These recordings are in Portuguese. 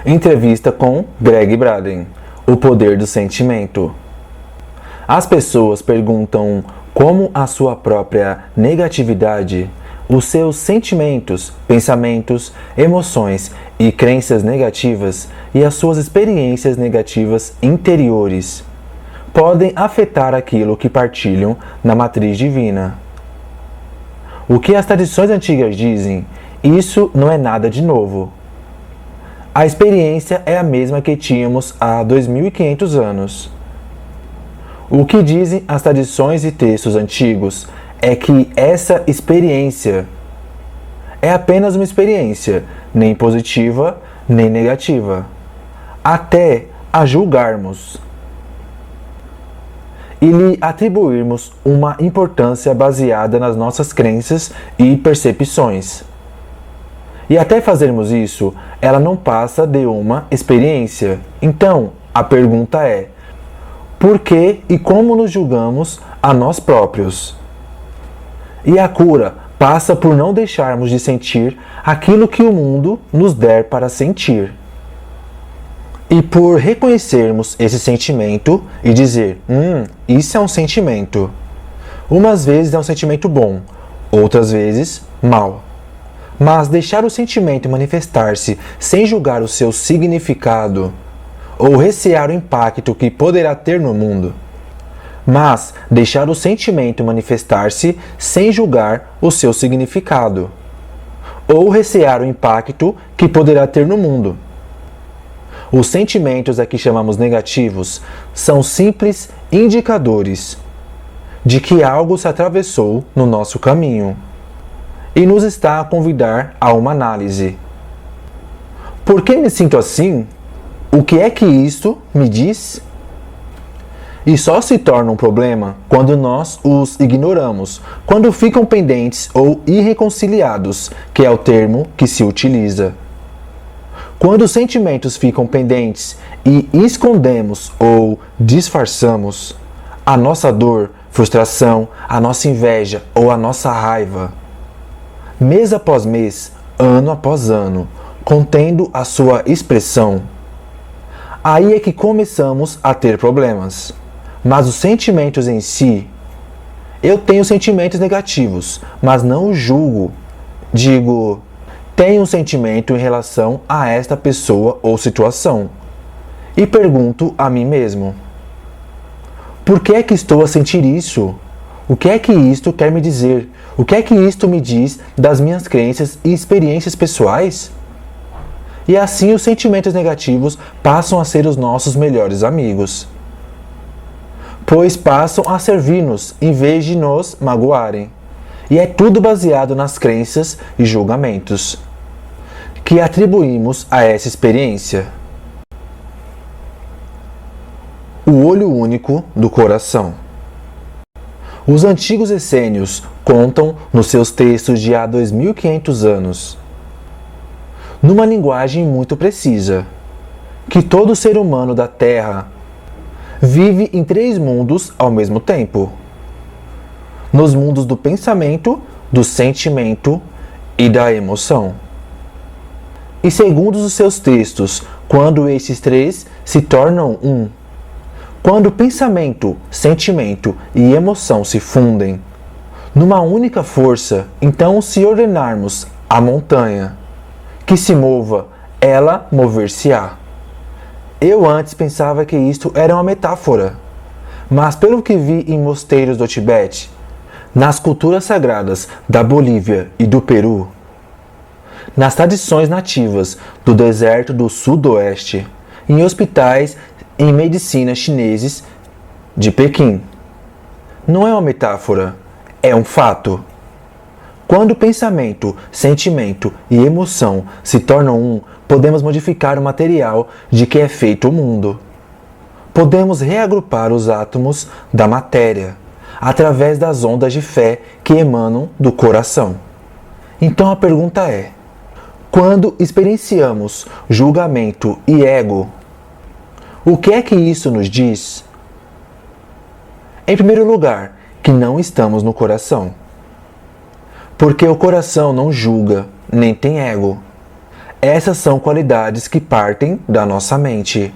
Entrevista com Greg Braden, O Poder do Sentimento. As pessoas perguntam como a sua própria negatividade, os seus sentimentos, pensamentos, emoções e crenças negativas e as suas experiências negativas interiores podem afetar aquilo que partilham na matriz divina. O que as tradições antigas dizem, isso não é nada de novo. A experiência é a mesma que tínhamos há 2.500 anos. O que dizem as tradições e textos antigos é que essa experiência é apenas uma experiência, nem positiva, nem negativa, até a julgarmos e lhe atribuirmos uma importância baseada nas nossas crenças e percepções. E até fazermos isso, ela não passa de uma experiência. Então, a pergunta é: por que e como nos julgamos a nós próprios? E a cura passa por não deixarmos de sentir aquilo que o mundo nos der para sentir. E por reconhecermos esse sentimento e dizer, isso é um sentimento. Umas vezes é um sentimento bom, outras vezes mal. Mas deixar o sentimento manifestar-se sem julgar o seu significado ou recear o impacto que poderá ter no mundo. Mas deixar o sentimento manifestar-se sem julgar o seu significado ou recear o impacto que poderá ter no mundo. Os sentimentos a que chamamos negativos são simples indicadores de que algo se atravessou no nosso caminho e nos está a convidar a uma análise. Por que me sinto assim? O que é que isto me diz? E só se torna um problema quando nós os ignoramos, quando ficam pendentes ou irreconciliados, que é o termo que se utiliza. Quando os sentimentos ficam pendentes e escondemos ou disfarçamos a nossa dor, frustração, a nossa inveja ou a nossa raiva, mês após mês, ano após ano, contendo a sua expressão, aí é que começamos a ter problemas. Mas os sentimentos em si, eu tenho sentimentos negativos, mas não os julgo. Digo, tenho um sentimento em relação a esta pessoa ou situação. E pergunto a mim mesmo, por que é que estou a sentir isso? O que é que isto quer me dizer? O que é que isto me diz das minhas crenças e experiências pessoais? E assim os sentimentos negativos passam a ser os nossos melhores amigos, pois passam a servir-nos em vez de nos magoarem. E é tudo baseado nas crenças e julgamentos que atribuímos a essa experiência. O olho único do coração. Os antigos essênios contam nos seus textos de há 2.500 anos, numa linguagem muito precisa, que todo ser humano da Terra vive em 3 mundos ao mesmo tempo. Nos mundos do pensamento, do sentimento e da emoção. E segundo os seus textos, quando esses 3 se tornam um, quando pensamento, sentimento e emoção se fundem numa única força, então se ordenarmos a montanha que se mova, ela mover-se-á. Eu antes pensava que isto era uma metáfora, mas pelo que vi em mosteiros do Tibete, nas culturas sagradas da Bolívia e do Peru, nas tradições nativas do deserto do sudoeste, em hospitais em medicina chineses de Pequim, não é uma metáfora, é um fato. Quando pensamento, sentimento e emoção se tornam um, podemos modificar o material de que é feito o mundo. Podemos reagrupar os átomos da matéria através das ondas de fé que emanam do coração. Então a pergunta é: quando experienciamos julgamento e ego, o que é que isso nos diz? Em primeiro lugar, que não estamos no coração. Porque o coração não julga, nem tem ego. Essas são qualidades que partem da nossa mente,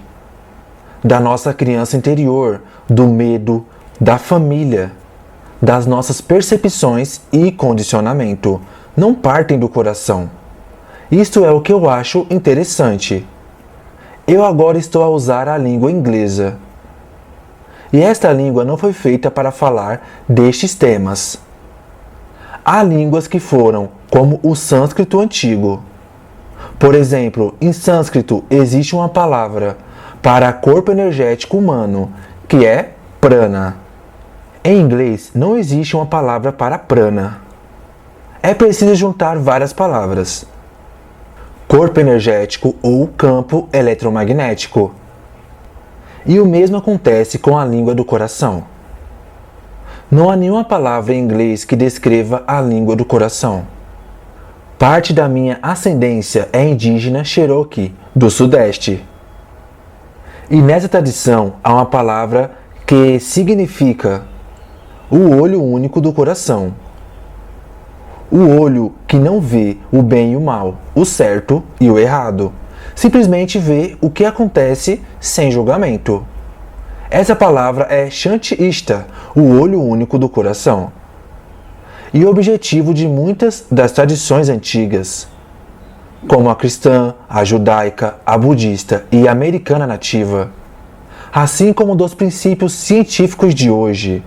da nossa criança interior, do medo, da família, das nossas percepções e condicionamento. Não partem do coração. Isto é o que eu acho interessante. Eu agora estou a usar a língua inglesa. E esta língua não foi feita para falar destes temas. Há línguas que foram, como o sânscrito antigo. Por exemplo, em sânscrito existe uma palavra para corpo energético humano, que é prana. Em inglês não existe uma palavra para prana. É preciso juntar várias palavras. Corpo energético ou campo eletromagnético. E o mesmo acontece com a língua do coração. Não há nenhuma palavra em inglês que descreva a língua do coração. Parte da minha ascendência é indígena Cherokee, do Sudeste. E nessa tradição há uma palavra que significa o olho único do coração. O olho que não vê o bem e o mal, o certo e o errado. Simplesmente vê o que acontece sem julgamento. Essa palavra é Shanti Ishta, o olho único do coração. E o objetivo de muitas das tradições antigas, como a cristã, a judaica, a budista e a americana nativa, assim como dos princípios científicos de hoje,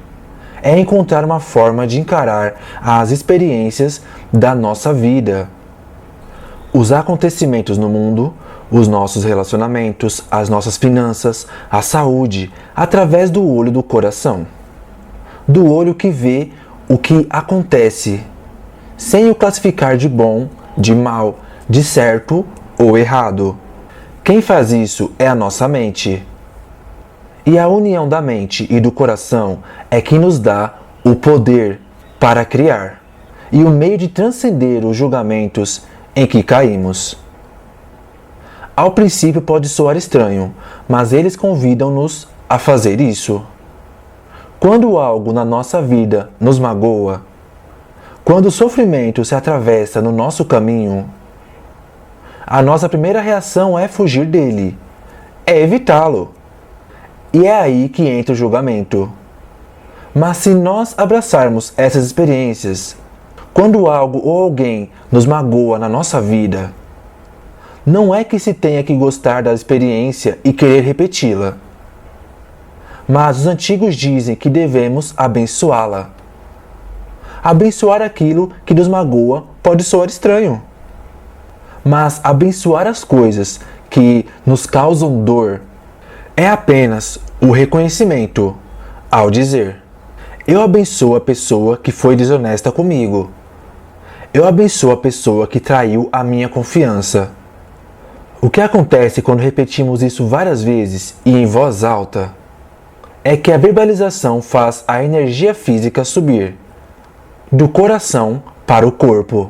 é encontrar uma forma de encarar as experiências da nossa vida, os acontecimentos no mundo, os nossos relacionamentos, as nossas finanças, a saúde, através do olho do coração, do olho que vê o que acontece, sem o classificar de bom, de mal, de certo ou errado. Quem faz isso é a nossa mente. E a união da mente e do coração é que nos dá o poder para criar e o meio de transcender os julgamentos em que caímos. Ao princípio pode soar estranho, mas eles convidam-nos a fazer isso. Quando algo na nossa vida nos magoa, quando o sofrimento se atravessa no nosso caminho, a nossa primeira reação é fugir dele, é evitá-lo. E é aí que entra o julgamento. Mas se nós abraçarmos essas experiências, quando algo ou alguém nos magoa na nossa vida, não é que se tenha que gostar da experiência e querer repeti-la. Mas os antigos dizem que devemos abençoá-la. Abençoar aquilo que nos magoa pode soar estranho. Mas abençoar as coisas que nos causam dor é apenas o reconhecimento ao dizer: eu abençoo a pessoa que foi desonesta comigo. Eu abençoo a pessoa que traiu a minha confiança. O que acontece quando repetimos isso várias vezes e em voz alta é que a verbalização faz a energia física subir do coração para o corpo.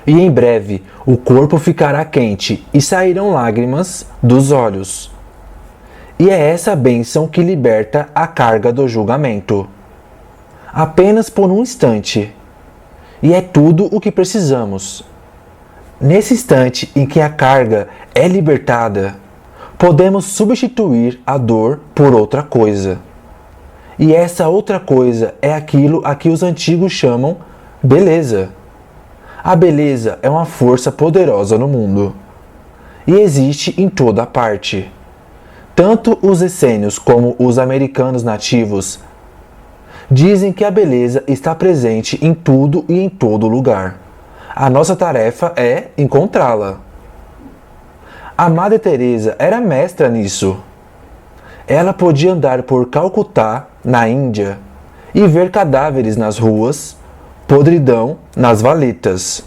E em breve o corpo ficará quente e sairão lágrimas dos olhos. E é essa bênção que liberta a carga do julgamento. Apenas por um instante. E é tudo o que precisamos. Nesse instante em que a carga é libertada, podemos substituir a dor por outra coisa. E essa outra coisa é aquilo a que os antigos chamam beleza. A beleza é uma força poderosa no mundo. E existe em toda parte. Tanto os essênios como os americanos nativos dizem que a beleza está presente em tudo e em todo lugar. A nossa tarefa é encontrá-la. A Madre Teresa era mestra nisso. Ela podia andar por Calcutá, na Índia, e ver cadáveres nas ruas, podridão nas valetas,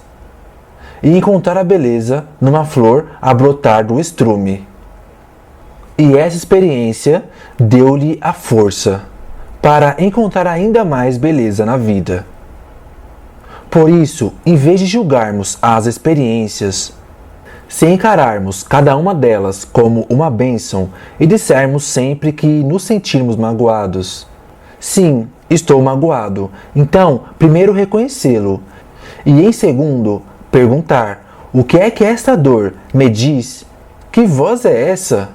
e encontrar a beleza numa flor a brotar do estrume. E essa experiência deu-lhe a força para encontrar ainda mais beleza na vida. Por isso, em vez de julgarmos as experiências, se encararmos cada uma delas como uma bênção e dissermos sempre que nos sentirmos magoados: sim, estou magoado. Então, primeiro reconhecê-lo e em segundo, perguntar: O que é que esta dor me diz? Que voz é essa?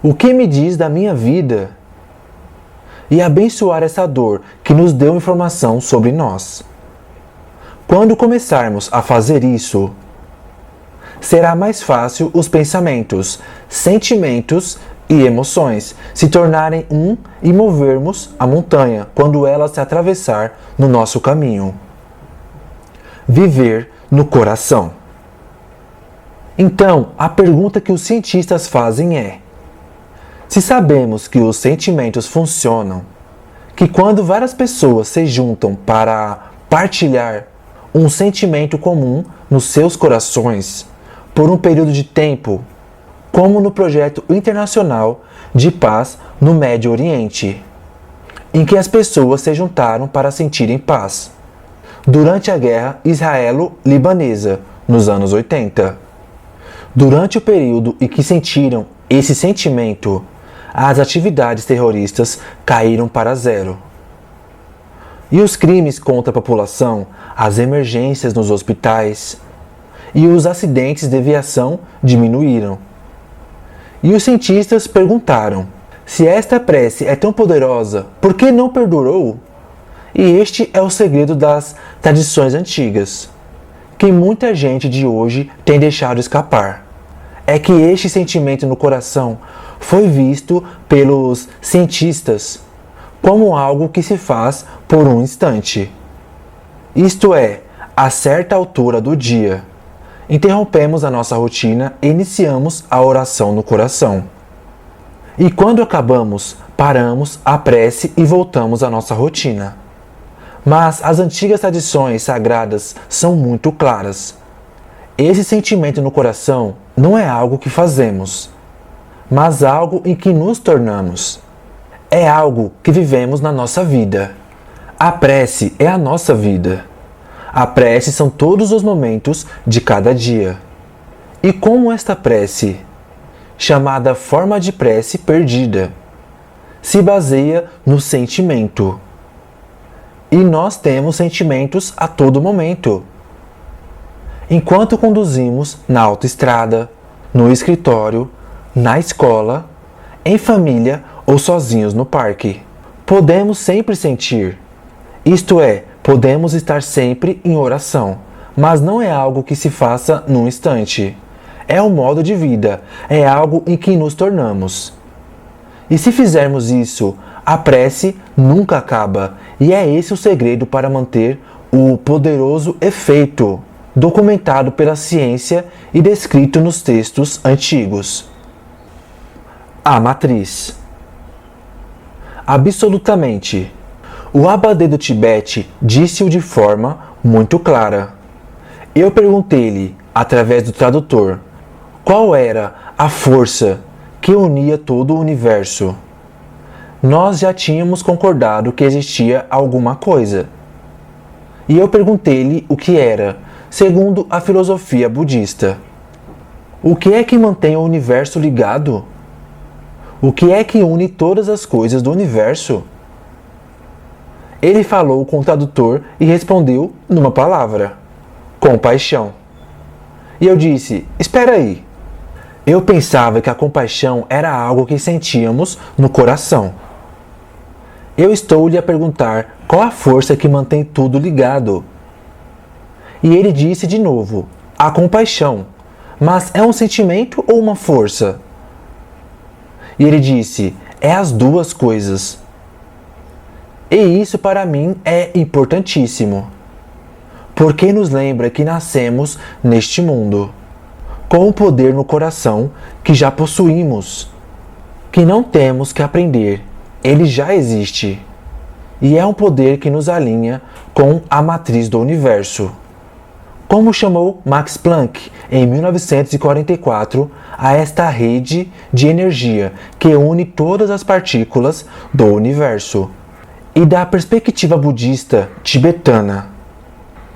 O que me diz da minha vida? E abençoar essa dor que nos deu informação sobre nós. Quando começarmos a fazer isso, será mais fácil os pensamentos, sentimentos e emoções se tornarem um e movermos a montanha quando ela se atravessar no nosso caminho. Viver no coração. Então, a pergunta que os cientistas fazem é: se sabemos que os sentimentos funcionam, que quando várias pessoas se juntam para partilhar um sentimento comum nos seus corações, por um período de tempo, como no projeto internacional de paz no Médio Oriente, em que as pessoas se juntaram para sentirem paz, durante a guerra israelo-libanesa, nos anos 80. Durante o período em que sentiram esse sentimento, as atividades terroristas caíram para zero. E os crimes contra a população, as emergências nos hospitais e os acidentes de aviação diminuíram. E os cientistas perguntaram: se esta prece é tão poderosa, por que não perdurou? E este é o segredo das tradições antigas, que muita gente de hoje tem deixado escapar. É que este sentimento no coração foi visto pelos cientistas como algo que se faz por um instante. Isto é, a certa altura do dia, interrompemos a nossa rotina e iniciamos a oração no coração. E quando acabamos, paramos a prece e voltamos à nossa rotina. Mas as antigas tradições sagradas são muito claras. Esse sentimento no coração não é algo que fazemos, mas algo em que nos tornamos. É algo que vivemos na nossa vida. A prece é a nossa vida. A prece são todos os momentos de cada dia. E como esta prece, chamada forma de prece perdida, se baseia no sentimento. E nós temos sentimentos a todo momento. Enquanto conduzimos na autoestrada, no escritório, na escola, em família ou sozinhos no parque, podemos sempre sentir. Isto é, podemos estar sempre em oração, mas não é algo que se faça num instante. É um modo de vida, é algo em que nos tornamos. E se fizermos isso, a prece nunca acaba, e é esse o segredo para manter o poderoso efeito documentado pela ciência e descrito nos textos antigos. A matriz. Absolutamente. O Abadê do Tibete disse-o de forma muito clara. Eu perguntei-lhe, através do tradutor, qual era a força que unia todo o universo. Nós já tínhamos concordado que existia alguma coisa. E eu perguntei-lhe o que era, segundo a filosofia budista. O que é que mantém o universo ligado? O que é que une todas as coisas do universo? Ele falou com o tradutor e respondeu numa palavra: compaixão. E eu disse: espera aí. Eu pensava que a compaixão era algo que sentíamos no coração. Eu estou lhe a perguntar qual a força que mantém tudo ligado. E ele disse de novo: a compaixão. Mas é um sentimento ou uma força? E ele disse: é as duas coisas. E isso para mim é importantíssimo, porque nos lembra que nascemos neste mundo, com o poder no coração que já possuímos, que não temos que aprender, ele já existe, e é um poder que nos alinha com a matriz do universo. Como chamou Max Planck em 1944 a esta rede de energia que une todas as partículas do universo. E da perspectiva budista tibetana,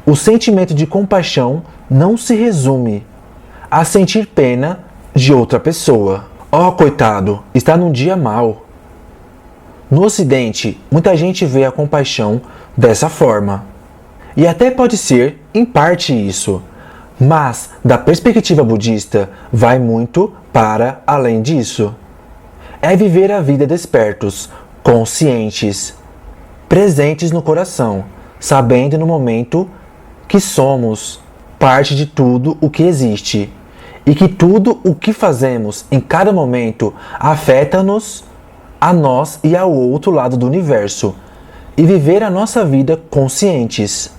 o sentimento de compaixão não se resume a sentir pena de outra pessoa. Oh, coitado, está num dia mau. No Ocidente, muita gente vê a compaixão dessa forma. E até pode ser, em parte, isso, Mas, da perspectiva budista, vai muito para além disso. É viver a vida despertos, conscientes, presentes no coração, sabendo no momento que somos parte de tudo o que existe e que tudo o que fazemos em cada momento afeta-nos, a nós e ao outro lado do universo, e viver a nossa vida conscientes,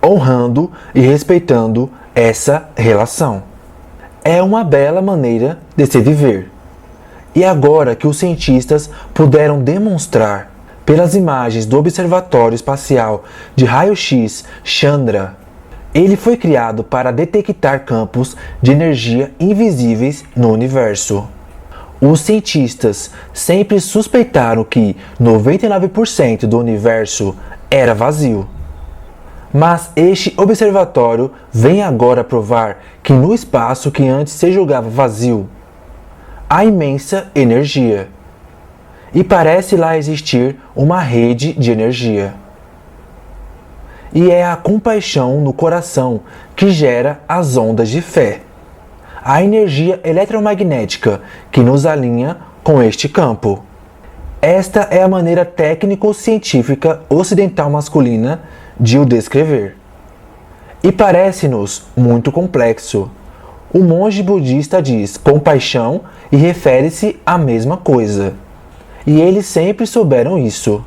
honrando e respeitando essa relação. É uma bela maneira de se viver. E agora que os cientistas puderam demonstrar pelas imagens do Observatório Espacial de Raio-X Chandra, ele foi criado para detectar campos de energia invisíveis no universo. Os cientistas sempre suspeitaram que 99% do universo era vazio. Mas este observatório vem agora provar que no espaço que antes se julgava vazio, há imensa energia. E parece lá existir uma rede de energia. E é a compaixão no coração que gera as ondas de fé, a energia eletromagnética que nos alinha com este campo. Esta é a maneira técnico-científica ocidental masculina de o descrever. E parece-nos muito complexo. O monge budista diz compaixão e refere-se à mesma coisa. E eles sempre souberam isso.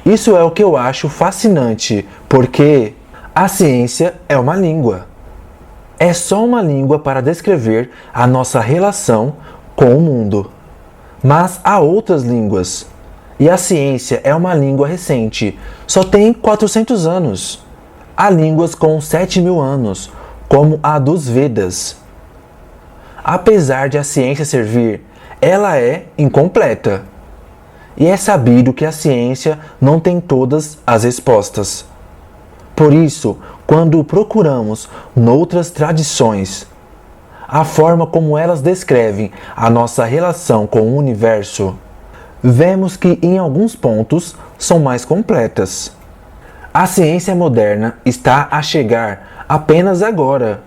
Isso é o que eu acho fascinante, porque a ciência é uma língua. É só uma língua para descrever a nossa relação com o mundo. Mas há outras línguas. E a ciência é uma língua recente, só tem 400 anos. Há línguas com 7.000 anos, como a dos Vedas. Apesar de a ciência servir, ela é incompleta. E é sabido que a ciência não tem todas as respostas. Por isso, quando procuramos noutras tradições, a forma como elas descrevem a nossa relação com o universo, vemos que em alguns pontos são mais completas. A ciência moderna está a chegar apenas agora,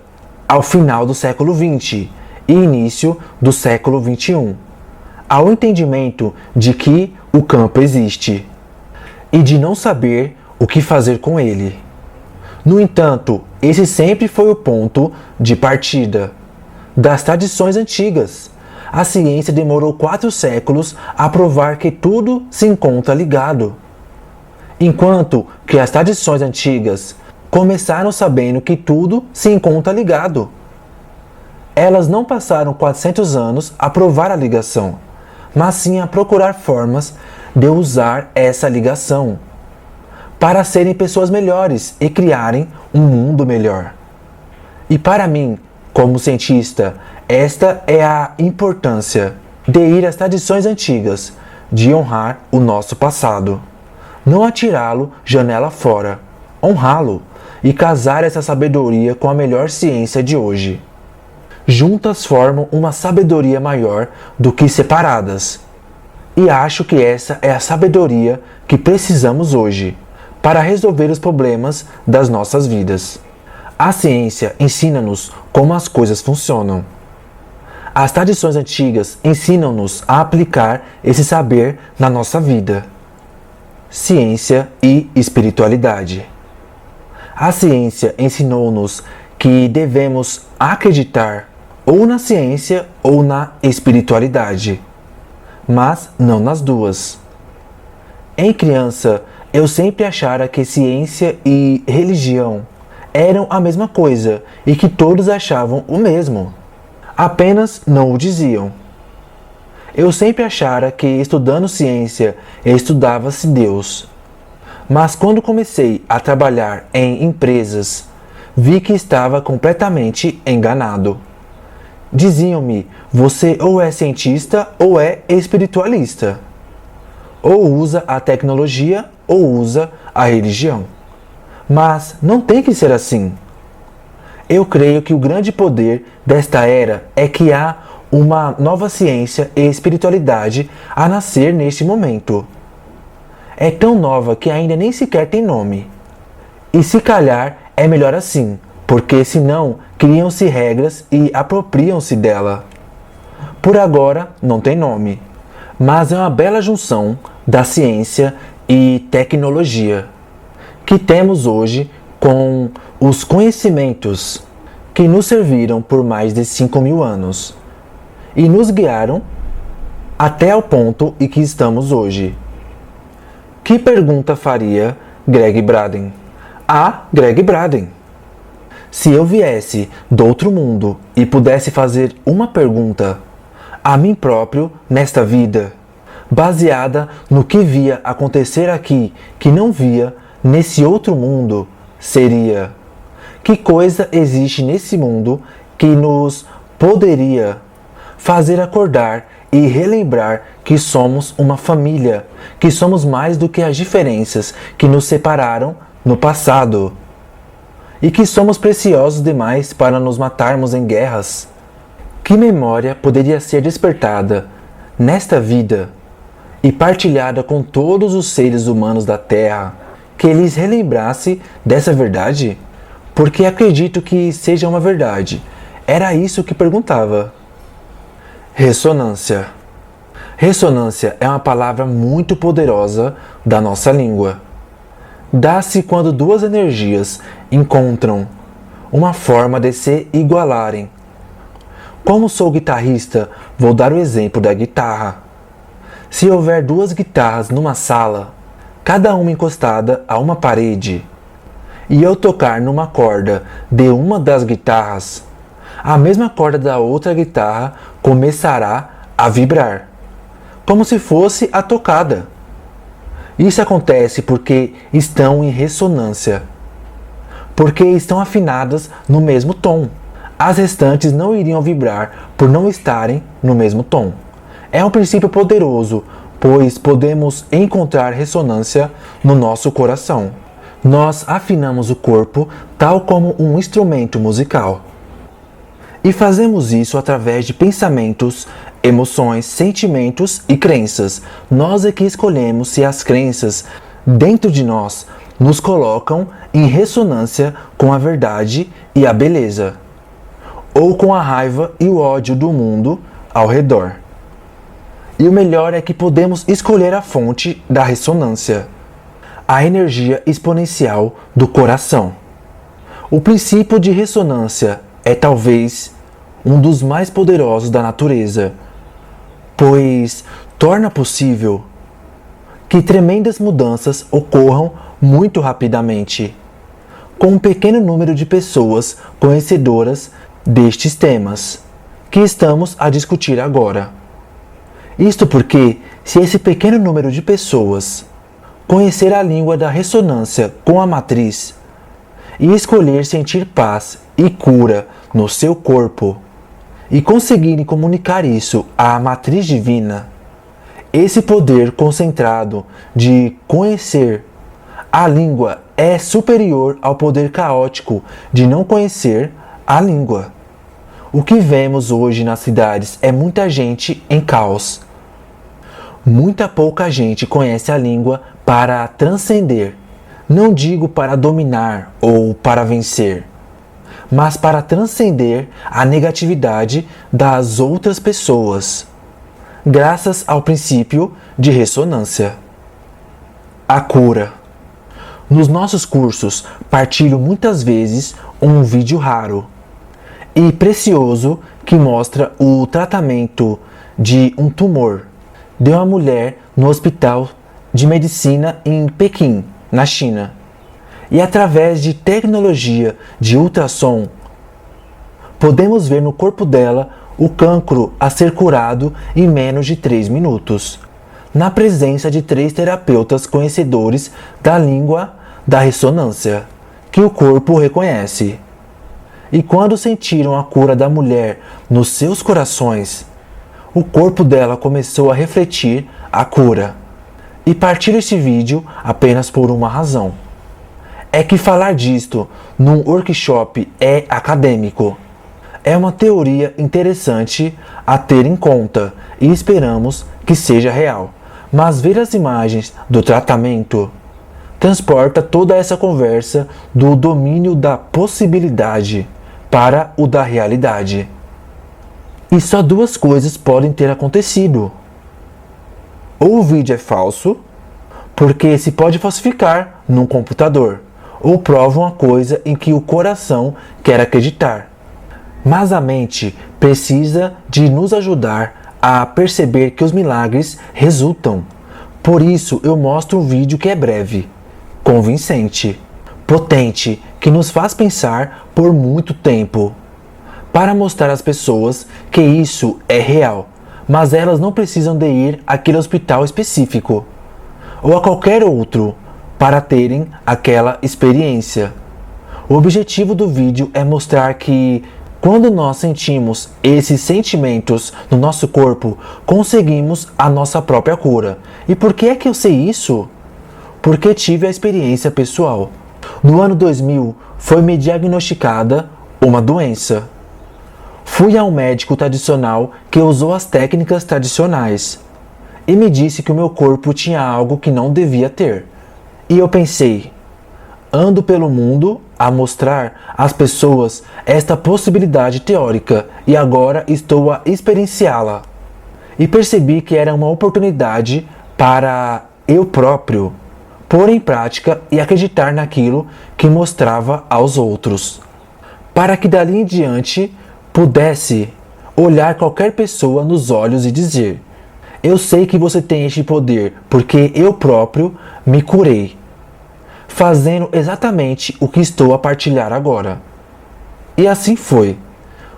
ao final do século XX e início do século XXI, ao entendimento de que o campo existe e de não saber o que fazer com ele. No entanto, esse sempre foi o ponto de partida das tradições antigas. A ciência demorou 4 séculos a provar que tudo se encontra ligado, enquanto que as tradições antigas começaram sabendo que tudo se encontra ligado. Elas não passaram 400 anos a provar a ligação, mas sim a procurar formas de usar essa ligação para serem pessoas melhores e criarem um mundo melhor. E para mim, como cientista, esta é a importância de ir às tradições antigas, de honrar o nosso passado. Não atirá-lo janela fora, honrá-lo e casar essa sabedoria com a melhor ciência de hoje. Juntas formam uma sabedoria maior do que separadas. E acho que essa é a sabedoria que precisamos hoje para resolver os problemas das nossas vidas. A ciência ensina-nos como as coisas funcionam. As tradições antigas ensinam-nos a aplicar esse saber na nossa vida. Ciência e espiritualidade. A ciência ensinou-nos que devemos acreditar ou na ciência ou na espiritualidade, mas não nas duas. Em criança, eu sempre achara que ciência e religião eram a mesma coisa e que todos achavam o mesmo. Apenas não o diziam. Eu sempre achara que estudando ciência estudava-se Deus. Mas quando comecei a trabalhar em empresas, vi que estava completamente enganado. Diziam-me, você ou é cientista ou é espiritualista. Ou usa a tecnologia ou usa a religião. Mas não tem que ser assim. Eu creio que o grande poder desta era é que há uma nova ciência e espiritualidade a nascer neste momento. É tão nova que ainda nem sequer tem nome. E se calhar é melhor assim, porque senão criam-se regras e apropriam-se dela. Por agora não tem nome, mas é uma bela junção da ciência e tecnologia que temos hoje com os conhecimentos que nos serviram por mais de 5.000 anos e nos guiaram até o ponto em que estamos hoje. Que pergunta faria Greg Braden? A Greg Braden. Se eu viesse do outro mundo e pudesse fazer uma pergunta a mim próprio nesta vida, baseada no que via acontecer aqui que não via nesse outro mundo, seria: que coisa existe nesse mundo que nos poderia fazer acordar e relembrar que somos uma família, que somos mais do que as diferenças que nos separaram no passado, e que somos preciosos demais para nos matarmos em guerras? Que memória poderia ser despertada nesta vida e partilhada com todos os seres humanos da Terra, que lhes relembrasse dessa verdade? Porque acredito que seja uma verdade. Era isso que perguntava. Ressonância. Ressonância é uma palavra muito poderosa da nossa língua. Dá-se quando duas energias encontram uma forma de se igualarem. Como sou guitarrista, vou dar o exemplo da guitarra. Se houver duas guitarras numa sala, cada uma encostada a uma parede, e eu tocar numa corda de uma das guitarras, a mesma corda da outra guitarra começará a vibrar, como se fosse a tocada. Isso acontece porque estão em ressonância, porque estão afinadas no mesmo tom. As restantes não iriam vibrar por não estarem no mesmo tom. É um princípio poderoso, pois podemos encontrar ressonância no nosso coração. Nós afinamos o corpo tal como um instrumento musical. E fazemos isso através de pensamentos, emoções, sentimentos e crenças. Nós é que escolhemos se as crenças dentro de nós nos colocam em ressonância com a verdade e a beleza, ou com a raiva e o ódio do mundo ao redor. E o melhor é que podemos escolher a fonte da ressonância, a energia exponencial do coração. O princípio de ressonância é talvez um dos mais poderosos da natureza, pois torna possível que tremendas mudanças ocorram muito rapidamente, com um pequeno número de pessoas conhecedoras destes temas que estamos a discutir agora. Isto porque, se esse pequeno número de pessoas conhecer a língua da ressonância com a matriz e escolher sentir paz e cura no seu corpo e conseguirem comunicar isso à matriz divina, esse poder concentrado de conhecer a língua é superior ao poder caótico de não conhecer a língua. O que vemos hoje nas cidades é muita gente em caos. Muita pouca gente conhece a língua para transcender. Não digo para dominar ou para vencer, mas para transcender a negatividade das outras pessoas, graças ao princípio de ressonância. A cura. Nos nossos cursos, partilho muitas vezes um vídeo raro e precioso que mostra o tratamento de um tumor de uma mulher no hospital de medicina em Pequim, na China. E através de tecnologia de ultrassom, podemos ver no corpo dela o cancro a ser curado em menos de 3 minutos, na presença de 3 terapeutas conhecedores da língua da ressonância, que o corpo reconhece. E quando sentiram a cura da mulher nos seus corações, o corpo dela começou a refletir a cura. E partilho este vídeo apenas por uma razão. É que falar disto num workshop é acadêmico. É uma teoria interessante a ter em conta e esperamos que seja real. Mas ver as imagens do tratamento transporta toda essa conversa do domínio da possibilidade para o da realidade. E só duas coisas podem ter acontecido. Ou o vídeo é falso, porque se pode falsificar num computador, ou prova uma coisa em que o coração quer acreditar. Mas a mente precisa de nos ajudar a perceber que os milagres resultam. Por isso eu mostro um vídeo que é breve, convincente, potente, que nos faz pensar por muito tempo, para mostrar às pessoas que isso é real, mas elas não precisam de ir àquele hospital específico, ou a qualquer outro, para terem aquela experiência. O objetivo do vídeo é mostrar que, quando nós sentimos esses sentimentos no nosso corpo, conseguimos a nossa própria cura. E por que é que eu sei isso? Porque tive a experiência pessoal. No ano 2000, foi-me diagnosticada uma doença. Fui a um médico tradicional que usou as técnicas tradicionais e me disse que o meu corpo tinha algo que não devia ter. E eu pensei, ando pelo mundo a mostrar às pessoas esta possibilidade teórica e agora estou a experienciá-la. E percebi que era uma oportunidade para eu próprio pôr em prática e acreditar naquilo que mostrava aos outros, para que dali em diante pudesse olhar qualquer pessoa nos olhos e dizer: eu sei que você tem este poder, porque eu próprio me curei, fazendo exatamente o que estou a partilhar agora. E assim foi.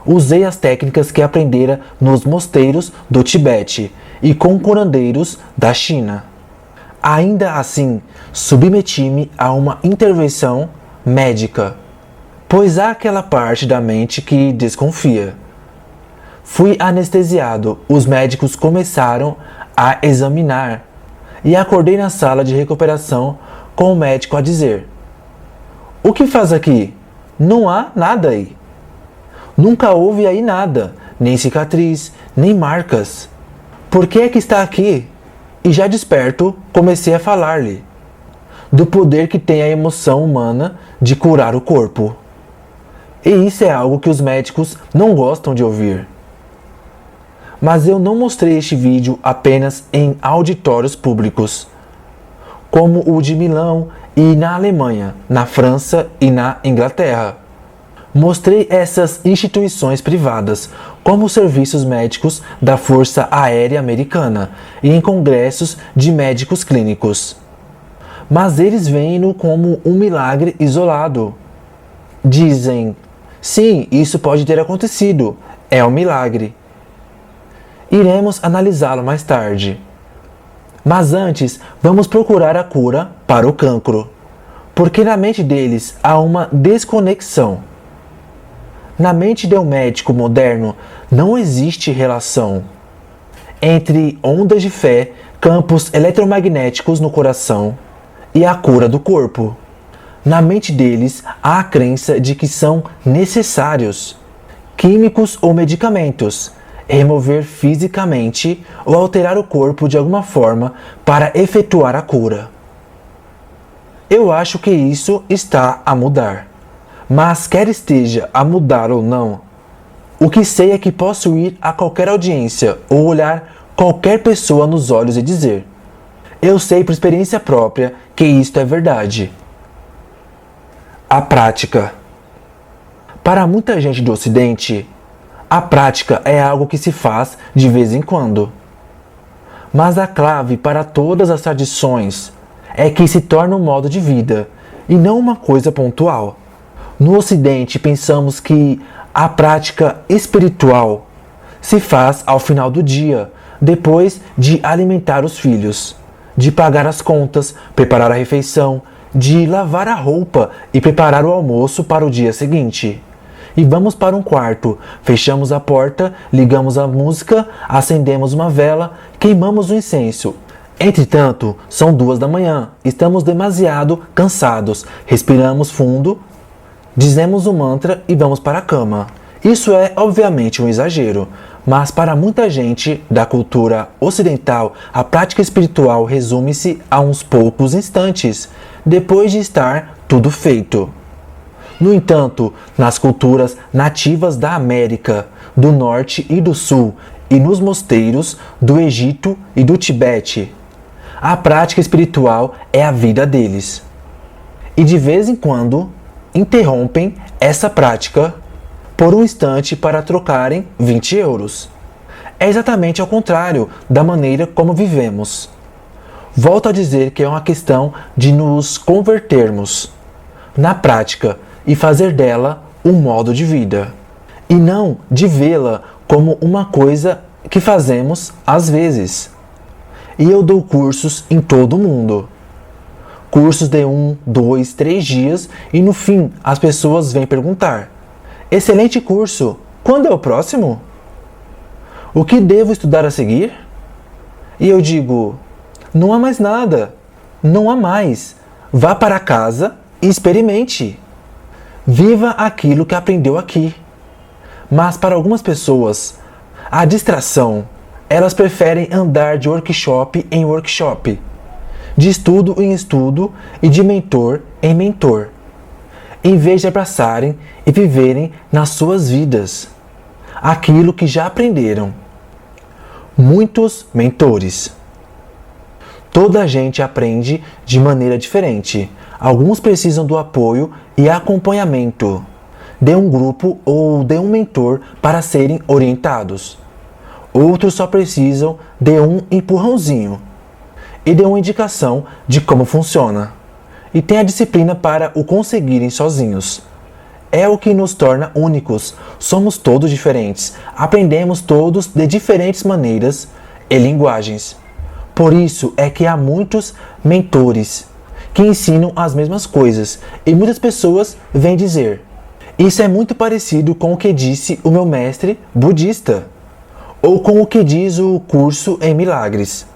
Usei as técnicas que aprendera nos mosteiros do Tibete e com curandeiros da China. Ainda assim, submeti-me a uma intervenção médica, pois há aquela parte da mente que desconfia. Fui anestesiado, os médicos começaram a examinar e acordei na sala de recuperação com o médico a dizer: o que faz aqui? Não há nada aí. Nunca houve aí nada, nem cicatriz, nem marcas. Por que é que está aqui? E já desperto, comecei a falar-lhe do poder que tem a emoção humana de curar o corpo. E isso é algo que os médicos não gostam de ouvir. Mas eu não mostrei este vídeo apenas em auditórios públicos, como o de Milão e na Alemanha, na França e na Inglaterra. Mostrei essas instituições privadas, como os serviços médicos da Força Aérea Americana e em congressos de médicos clínicos. Mas eles veem-no como um milagre isolado. Dizem: sim, isso pode ter acontecido, é um milagre. Iremos analisá-lo mais tarde. Mas antes, vamos procurar a cura para o cancro, porque na mente deles há uma desconexão. Na mente de um médico moderno não existe relação entre ondas de fé, campos eletromagnéticos no coração e a cura do corpo. Na mente deles há a crença de que são necessários químicos ou medicamentos, remover fisicamente ou alterar o corpo de alguma forma para efetuar a cura. Eu acho que isso está a mudar. Mas quer esteja a mudar ou não, o que sei é que posso ir a qualquer audiência ou olhar qualquer pessoa nos olhos e dizer: eu sei por experiência própria que isto é verdade. A prática. Para muita gente do Ocidente, a prática é algo que se faz de vez em quando. Mas a clave para todas as tradições é que se torna um modo de vida e não uma coisa pontual. No Ocidente, pensamos que a prática espiritual se faz ao final do dia, depois de alimentar os filhos, de pagar as contas, preparar a refeição, de lavar a roupa e preparar o almoço para o dia seguinte. E vamos para um quarto, fechamos a porta, ligamos a música, acendemos uma vela, queimamos o incenso. Entretanto, são 2 da manhã, estamos demasiado cansados, respiramos fundo, dizemos o mantra e vamos para a cama. Isso é obviamente um exagero, mas para muita gente da cultura ocidental, a prática espiritual resume-se a uns poucos instantes, depois de estar tudo feito. No entanto, nas culturas nativas da América, do Norte e do Sul, e nos mosteiros do Egito e do Tibete, a prática espiritual é a vida deles. E de vez em quando, interrompem essa prática por um instante para trocarem 20 euros. É exatamente ao contrário da maneira como vivemos. Volto a dizer que é uma questão de nos convertermos na prática e fazer dela um modo de vida, e não de vê-la como uma coisa que fazemos às vezes. E eu dou cursos em todo o mundo. Cursos de 1, 2, 3 dias e no fim as pessoas vêm perguntar: excelente curso, quando é o próximo? O que devo estudar a seguir? E eu digo: não há mais nada, não há mais. Vá para casa e experimente. Viva aquilo que aprendeu aqui. Mas para algumas pessoas, a distração, elas preferem andar de workshop em workshop, de estudo em estudo e de mentor em mentor, em vez de abraçarem e viverem nas suas vidas aquilo que já aprenderam. Muitos mentores. Toda a gente aprende de maneira diferente. Alguns precisam do apoio e acompanhamento de um grupo ou de um mentor para serem orientados. Outros só precisam de um empurrãozinho e de uma indicação de como funciona. E tem a disciplina para o conseguirem sozinhos. É o que nos torna únicos. Somos todos diferentes. Aprendemos todos de diferentes maneiras e linguagens. Por isso é que há muitos mentores que ensinam as mesmas coisas. E muitas pessoas vêm dizer: isso é muito parecido com o que disse o meu mestre budista, ou com o que diz o curso em milagres.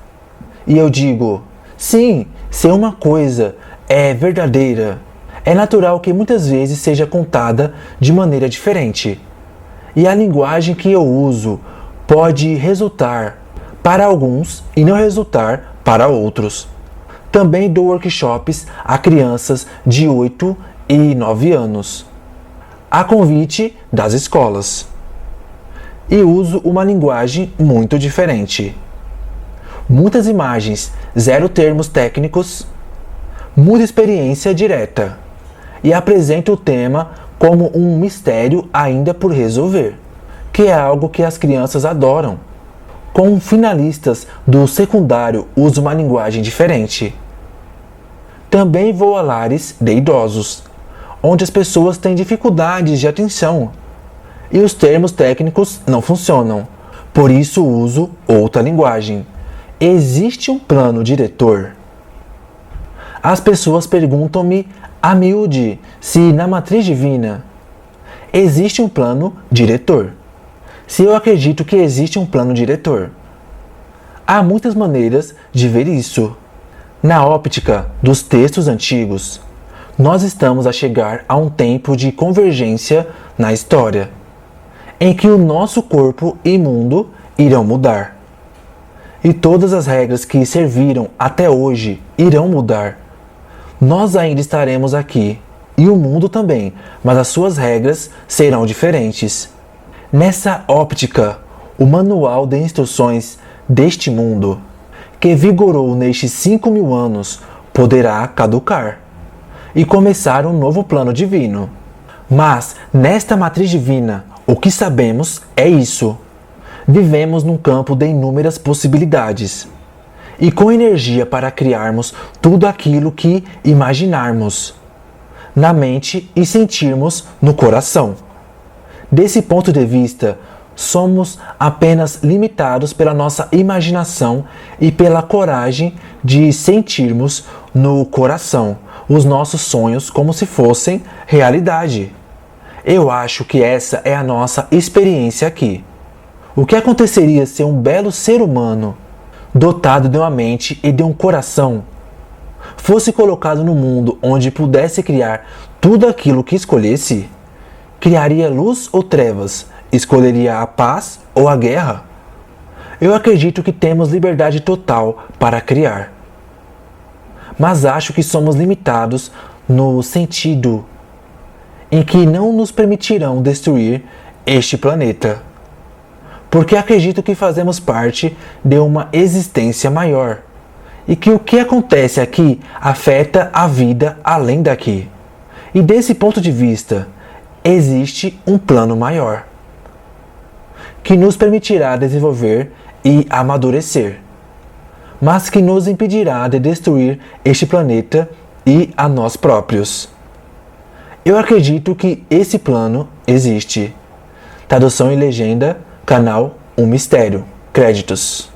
E eu digo: sim, se uma coisa é verdadeira, é natural que muitas vezes seja contada de maneira diferente. E a linguagem que eu uso pode resultar para alguns e não resultar para outros. Também dou workshops a crianças de 8 e 9 anos, a convite das escolas. E uso uma linguagem muito diferente. Muitas imagens, zero termos técnicos, muita experiência direta. E apresento o tema como um mistério ainda por resolver, que é algo que as crianças adoram. Com finalistas do secundário, uso uma linguagem diferente. Também vou a lares de idosos, onde as pessoas têm dificuldades de atenção e os termos técnicos não funcionam. Por isso uso outra linguagem. Existe um plano diretor? As pessoas perguntam-me a miúde se na matriz divina existe um plano diretor. Se eu acredito que existe um plano diretor. Há muitas maneiras de ver isso. Na óptica dos textos antigos, nós estamos a chegar a um tempo de convergência na história, em que o nosso corpo e mundo irão mudar. E todas as regras que serviram até hoje irão mudar. Nós ainda estaremos aqui, e o mundo também, mas as suas regras serão diferentes. Nessa óptica, o manual de instruções deste mundo, que vigorou nestes 5.000 anos, poderá caducar e começar um novo plano divino. Mas, nesta matriz divina, o que sabemos é isso. Vivemos num campo de inúmeras possibilidades e com energia para criarmos tudo aquilo que imaginarmos na mente e sentirmos no coração. Desse ponto de vista, somos apenas limitados pela nossa imaginação e pela coragem de sentirmos no coração os nossos sonhos como se fossem realidade. Eu acho que essa é a nossa experiência aqui. O que aconteceria se um belo ser humano, dotado de uma mente e de um coração, fosse colocado no mundo onde pudesse criar tudo aquilo que escolhesse? Criaria luz ou trevas? Escolheria a paz ou a guerra? Eu acredito que temos liberdade total para criar. Mas acho que somos limitados no sentido em que não nos permitirão destruir este planeta. Porque acredito que fazemos parte de uma existência maior e que o que acontece aqui afeta a vida além daqui. E desse ponto de vista, existe um plano maior que nos permitirá desenvolver e amadurecer, mas que nos impedirá de destruir este planeta e a nós próprios. Eu acredito que esse plano existe. Tradução e legenda, canal Um Mistério. Créditos.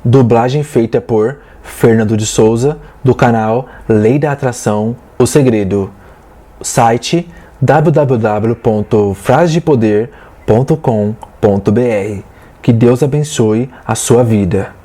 Dublagem feita por Fernando de Souza, do canal Lei da Atração, O Segredo. Site www.frasedepoder.com.br. Que Deus abençoe a sua vida.